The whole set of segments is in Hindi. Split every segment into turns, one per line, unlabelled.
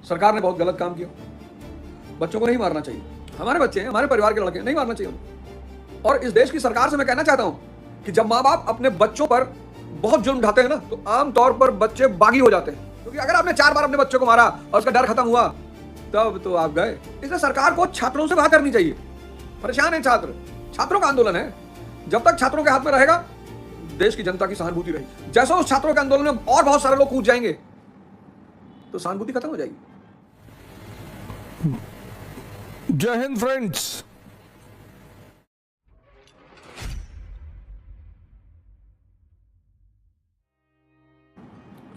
सरकार ने बहुत गलत काम किया। बच्चों को नहीं मारना चाहिए। हमारे बच्चे हैं, हमारे परिवार के लड़के, नहीं मारना चाहिए उन्हें। और इस देश की सरकार से मैं कहना चाहता हूं कि जब माँ बाप अपने बच्चों पर बहुत जुल्म ढाते हैं ना, तो आमतौर पर बच्चे बागी हो जाते हैं। क्योंकि अगर आपने 4 बार अपने बच्चों को मारा और उसका डर खत्म हुआ, तब तो आप गए। इसलिए सरकार को छात्रों से बात करनी चाहिए। परेशान है छात्र, छात्रों का आंदोलन है। जब तक छात्रों के हाथ में रहेगा, देश की जनता की सहानुभूति रहेगी। जैसे उस छात्रों के आंदोलन में और बहुत सारे लोग कूद जाएंगे, तो सहानुभूति खत्म हो जाएगी।
जय हिंद फ्रेंड्स।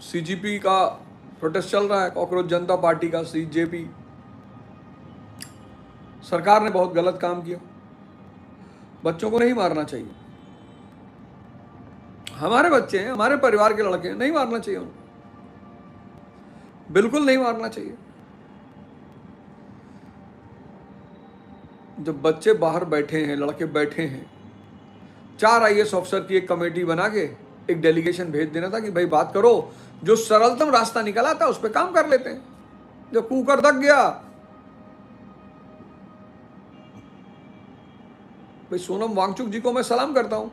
सीजीपी का प्रोटेस्ट चल रहा है, कॉकरोच जनता पार्टी का सीजेपी। सरकार ने बहुत गलत काम किया। बच्चों को नहीं मारना चाहिए। हमारे बच्चे हैं, हमारे परिवार के लड़के हैं, नहीं मारना चाहिए उन्हें, बिल्कुल नहीं मारना चाहिए। जब बच्चे बाहर बैठे हैं, लड़के बैठे हैं, 4 IAS ऑफिसर की एक कमेटी बना के एक डेलीगेशन भेज देना था कि भाई बात करो, जो सरलतम रास्ता निकला था उस पर काम कर लेते हैं। जब कुकर दब गया, भाई सोनम वांगचुक जी को मैं सलाम करता हूं।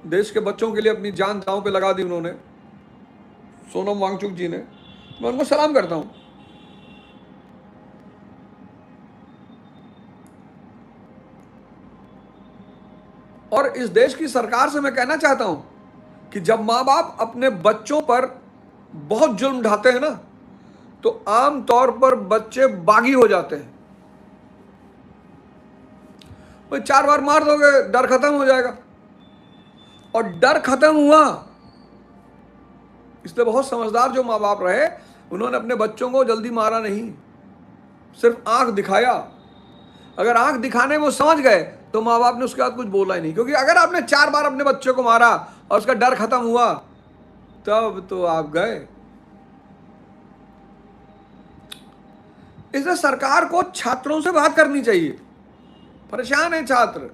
देश के बच्चों के लिए अपनी जान दांव पे लगा दी उन्होंने, सोनम वांगचुक जी ने, मैं उनको सलाम करता हूं। और इस देश की सरकार से मैं कहना चाहता हूं कि जब माँ बाप अपने बच्चों पर बहुत जुल्म ढाते हैं ना, तो आमतौर पर बच्चे बागी हो जाते हैं। भाई 4 बार मार दोगे, डर खत्म हो जाएगा। और डर खत्म हुआ, इसलिए बहुत समझदार जो माँ बाप रहे, उन्होंने अपने बच्चों को जल्दी मारा नहीं, सिर्फ आंख दिखाया। अगर आंख दिखाने में वो समझ गए तो माँ बाप ने उसके बाद कुछ बोला ही नहीं। क्योंकि अगर आपने 4 बार अपने बच्चों को मारा और उसका डर खत्म हुआ, तब तो आप गए। इसलिए सरकार को छात्रों से बात करनी चाहिए। परेशान है छात्र,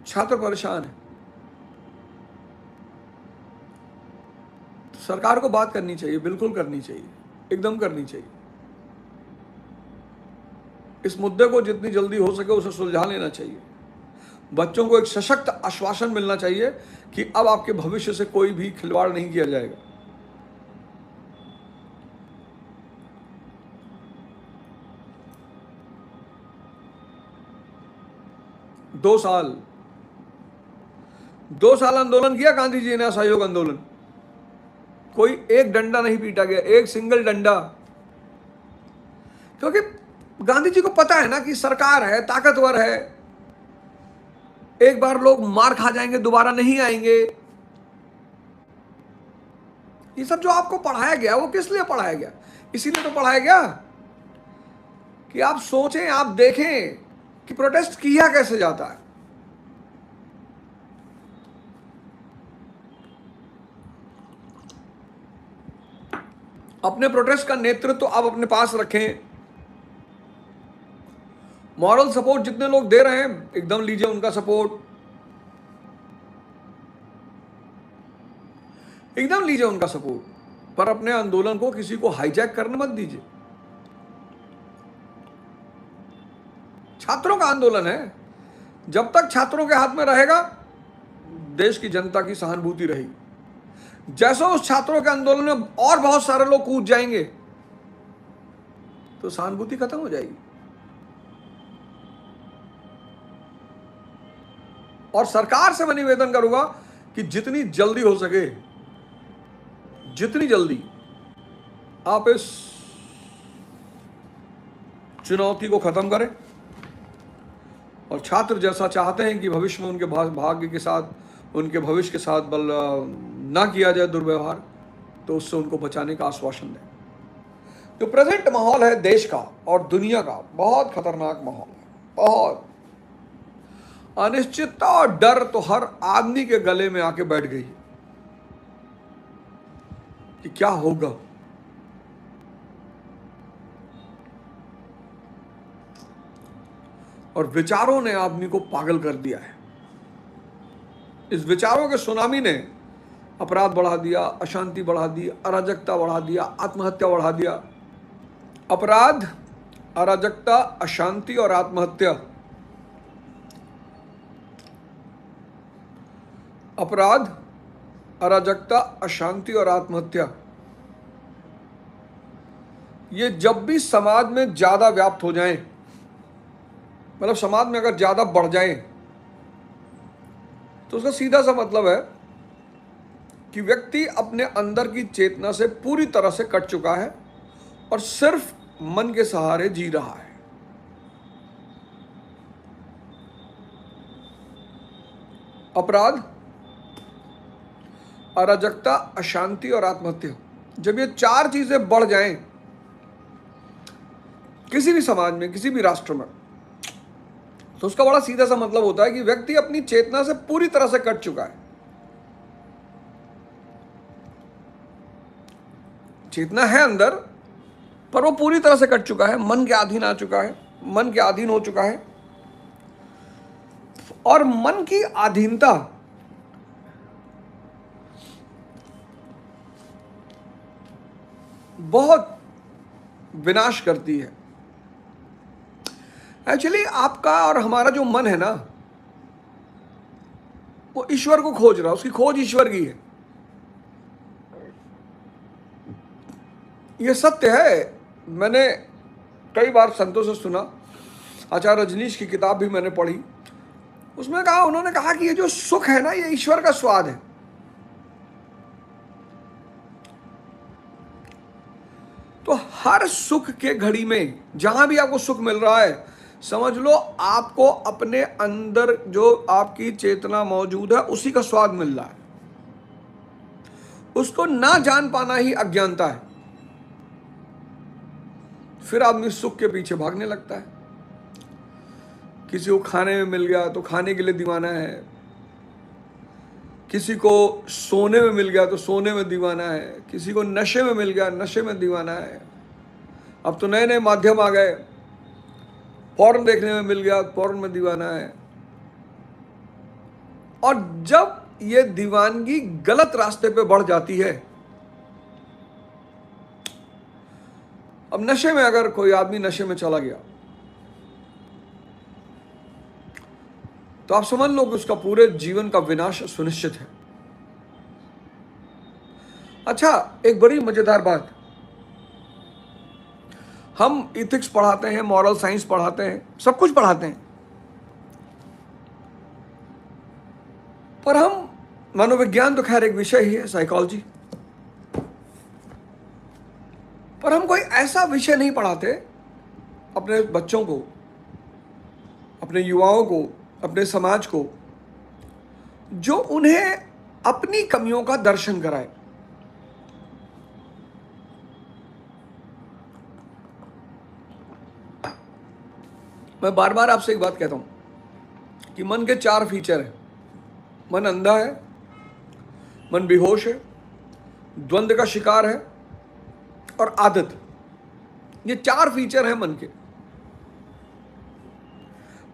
छात्र परेशान है। सरकार को बात करनी चाहिए, बिल्कुल करनी चाहिए, एकदम करनी चाहिए। इस मुद्दे को जितनी जल्दी हो सके उसे सुलझा लेना चाहिए। बच्चों को एक सशक्त आश्वासन मिलना चाहिए कि अब आपके भविष्य से कोई भी खिलवाड़ नहीं किया जाएगा। दो साल आंदोलन किया गांधी जी ने, असहयोग आंदोलन। कोई एक डंडा नहीं पीटा गया, एक सिंगल डंडा। क्योंकि गांधी जी को पता है ना कि सरकार है, ताकतवर है, एक बार लोग मार खा जाएंगे, दोबारा नहीं आएंगे। ये सब जो आपको पढ़ाया गया, वो किस लिए पढ़ाया गया? इसीलिए तो पढ़ाया गया कि आप सोचें, आप देखें कि प्रोटेस्ट किया कैसे जाता है। अपने प्रोटेस्ट का नेतृत्व तो आप अपने पास रखें। मॉरल सपोर्ट जितने लोग दे रहे हैं, एकदम लीजिए उनका सपोर्ट, एकदम लीजिए उनका सपोर्ट। पर अपने आंदोलन को किसी को हाईजैक करने मत दीजिए। छात्रों का आंदोलन है। जब तक छात्रों के हाथ में रहेगा, देश की जनता की सहानुभूति रहेगी। जैसे उस छात्रों के आंदोलन में और बहुत सारे लोग कूद जाएंगे, तो सहानुभूति खत्म हो जाएगी। और सरकार से मैं निवेदन करूंगा कि जितनी जल्दी हो सके, जितनी जल्दी आप इस चुनौती को खत्म करें। और छात्र जैसा चाहते हैं कि भविष्य में उनके भाग्य के साथ, उनके भविष्य के साथ बल ना किया जाए दुर्व्यवहार, तो उससे उनको बचाने का आश्वासन दें। जो प्रेजेंट माहौल है देश का और दुनिया का, बहुत खतरनाक माहौल है। बहुत अनिश्चितता और डर तो हर आदमी के गले में आके बैठ गई कि क्या होगा। और विचारों ने आदमी को पागल कर दिया है। इस विचारों के सुनामी ने अपराध बढ़ा दिया, अशांति बढ़ा दी, अराजकता बढ़ा दिया, आत्महत्या बढ़ा दिया। अपराध, अराजकता, अशांति और आत्महत्या। अपराध, अराजकता, अशांति और आत्महत्या, ये जब भी समाज में ज्यादा व्याप्त हो जाएं, मतलब समाज में अगर ज्यादा बढ़ जाएं, तो उसका सीधा सा मतलब है कि व्यक्ति अपने अंदर की चेतना से पूरी तरह से कट चुका है और सिर्फ मन के सहारे जी रहा है। अपराध, अराजकता, अशांति और आत्महत्या, जब ये चार चीजें बढ़ जाएं किसी भी समाज में, किसी भी राष्ट्र में, तो उसका बड़ा सीधा सा मतलब होता है कि व्यक्ति अपनी चेतना से पूरी तरह से कट चुका है। चेतना है अंदर, पर वो पूरी तरह से कट चुका है, मन के अधीन आ चुका है, मन के अधीन हो चुका है। और मन की अधीनता बहुत विनाश करती है। एक्चुअली आपका और हमारा जो मन है ना, वो ईश्वर को खोज रहा है, उसकी खोज ईश्वर की है। ये सत्य है। मैंने कई बार संतों से सुना, आचार्य रजनीश की किताब भी मैंने पढ़ी, उसमें कहा, उन्होंने कहा कि ये जो सुख है ना, ये ईश्वर का स्वाद है। तो हर सुख के घड़ी में जहां भी आपको सुख मिल रहा है, समझ लो आपको अपने अंदर जो आपकी चेतना मौजूद है उसी का स्वाद मिल रहा है। उसको ना जान पाना ही अज्ञानता है। फिर आदमी सुख के पीछे भागने लगता है। किसी को खाने में मिल गया तो खाने के लिए दीवाना है, किसी को सोने में मिल गया तो सोने में दीवाना है, किसी को नशे में मिल गया नशे में दीवाना है। अब तो नए नए माध्यम आ गए, पॉर्न देखने में मिल गया पॉर्न में दीवाना है। और जब ये दीवानगी गलत रास्ते पे बढ़ जाती है, अब नशे में अगर कोई आदमी नशे में चला गया तो आप समझ लो कि उसका पूरे जीवन का विनाश सुनिश्चित है। अच्छा, एक बड़ी मजेदार बात, हम इथिक्स पढ़ाते हैं, मॉरल साइंस पढ़ाते हैं, सब कुछ पढ़ाते हैं, पर हम मनोविज्ञान तो खैर एक विषय ही है, साइकोलॉजी, पर हम कोई ऐसा विषय नहीं पढ़ाते अपने बच्चों को, अपने युवाओं को, अपने समाज को, जो उन्हें अपनी कमियों का दर्शन कराए। मैं बार बार आपसे एक बात कहता हूं कि मन के चार फीचर हैं। मन अंधा है, मन बेहोश है, द्वंद्व का शिकार है और आदत। ये चार फीचर हैं मन के।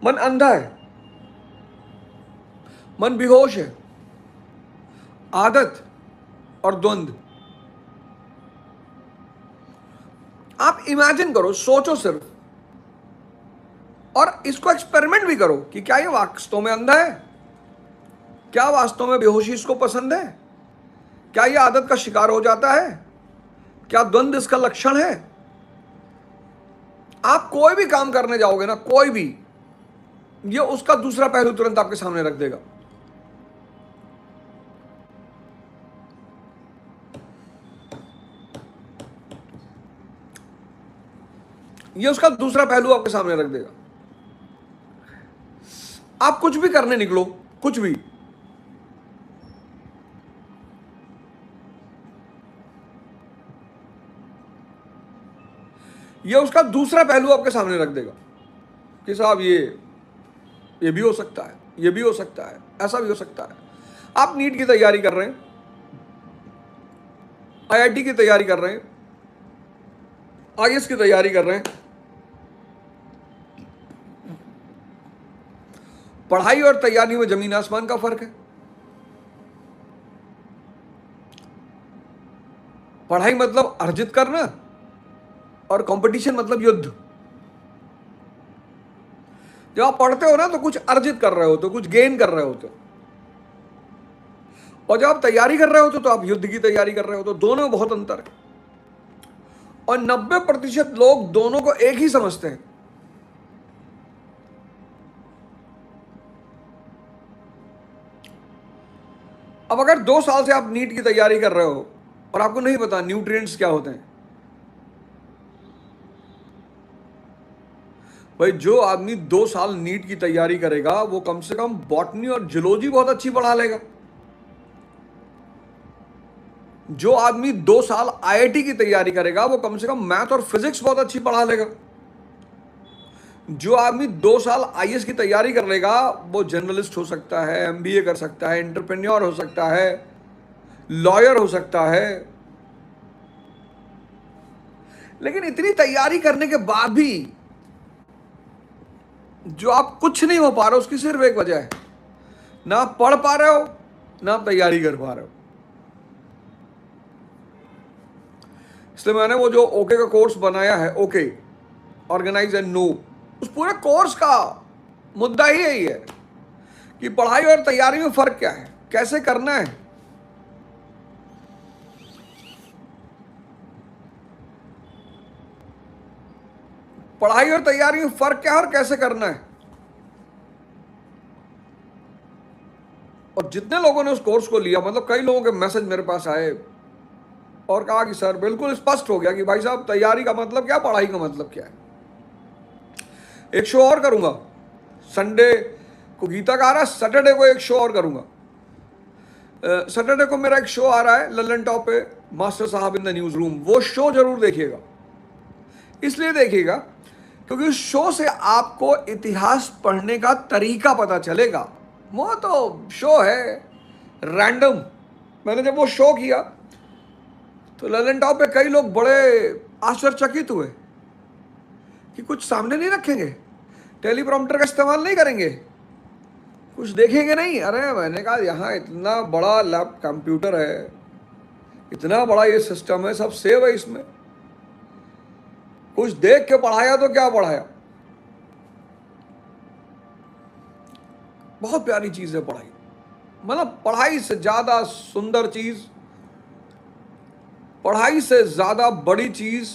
मन अंधा है, मन बेहोश है, आदत और द्वंद्व। आप इमेजिन करो, सोचो सिर्फ, और इसको एक्सपेरिमेंट भी करो कि क्या ये वास्तव में अंधा है, क्या वास्तव में बेहोशी इसको पसंद है, क्या ये आदत का शिकार हो जाता है, क्या द्वंद्व इसका लक्षण है। आप कोई भी काम करने जाओगे ना, कोई भी, ये उसका दूसरा पहलू तुरंत आपके सामने रख देगा। ये उसका दूसरा पहलू आपके सामने रख देगा। आप कुछ भी करने निकलो, कुछ भी, ये उसका दूसरा पहलू आपके सामने रख देगा कि साहब ये भी हो सकता है, ये भी हो सकता है, ऐसा भी हो सकता है। आप नीट की तैयारी कर रहे हैं, आईआईटी की तैयारी कर रहे हैं, आईएएस की तैयारी कर रहे हैं। पढ़ाई और तैयारी में जमीन आसमान का फर्क है। पढ़ाई मतलब अर्जित करना और कंपटीशन मतलब युद्ध। जब आप पढ़ते हो ना तो कुछ अर्जित कर रहे हो, तो कुछ गेन कर रहे होते हो, और जब आप तैयारी कर रहे होते तो आप युद्ध की तैयारी कर रहे हो, तो दोनों में बहुत अंतर है। और 90% लोग दोनों को एक ही समझते हैं। अब अगर 2 साल से आप नीट की तैयारी कर रहे हो और आपको नहीं पता न्यूट्रिएंट्स क्या होते हैं, भाई जो आदमी 2 साल नीट की तैयारी करेगा वो कम से कम बॉटनी और जूलॉजी बहुत अच्छी पढ़ा लेगा। जो आदमी 2 साल आईआईटी की तैयारी करेगा वो कम से कम मैथ और फिजिक्स बहुत अच्छी पढ़ा लेगा। जो आदमी 2 साल आईएएस की तैयारी कर लेगा वो जर्नलिस्ट हो सकता है, एमबीए कर सकता है, एंटरप्रेन्योर हो सकता है, लॉयर हो सकता है। लेकिन इतनी तैयारी करने के बाद भी जो आप कुछ नहीं हो पा रहे हो, उसकी सिर्फ एक वजह है, ना आप पढ़ पा रहे हो ना आप तैयारी कर पा रहे हो। इसलिए मैंने वो जो ओके का कोर्स बनाया है, ओके ऑर्गेनाइज एंड नो, उस पूरे कोर्स का मुद्दा ही यही है कि पढ़ाई और तैयारी में फर्क क्या है, कैसे करना है। पढ़ाई और तैयारी में फर्क क्या है और कैसे करना है। और जितने लोगों ने उस कोर्स को लिया, मतलब कई लोगों के मैसेज मेरे पास आए और कहा कि सर बिल्कुल स्पष्ट हो गया कि भाई साहब तैयारी का मतलब क्या, पढ़ाई का मतलब क्या है। एक शो और करूंगा, संडे को गीता का आ रहा है, सैटरडे को एक शो और करूंगा। सैटरडे को मेरा एक शो आ रहा है ललन टॉप पे, मास्टर साहब इन द न्यूज रूम। वो शो जरूर देखिएगा। इसलिए देखिएगा क्योंकि उस शो से आपको इतिहास पढ़ने का तरीका पता चलेगा। वो तो शो है रैंडम। मैंने जब वो शो किया तो ललन टॉप पे कई लोग बड़े आश्चर्यचकित हुए कि कुछ सामने नहीं रखेंगे, टेलीप्रॉम्प्टर का इस्तेमाल नहीं करेंगे, कुछ देखेंगे नहीं। अरे मैंने कहा यहाँ इतना बड़ा लैब कंप्यूटर है, इतना बड़ा ये सिस्टम है, सब सेव है इसमें, कुछ देख के पढ़ाया तो क्या पढ़ाया। बहुत प्यारी चीज है पढ़ाई। मतलब पढ़ाई से ज्यादा सुंदर चीज, पढ़ाई से ज्यादा बड़ी चीज,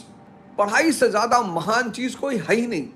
पढ़ाई से ज्यादा महान चीज कोई है ही नहीं।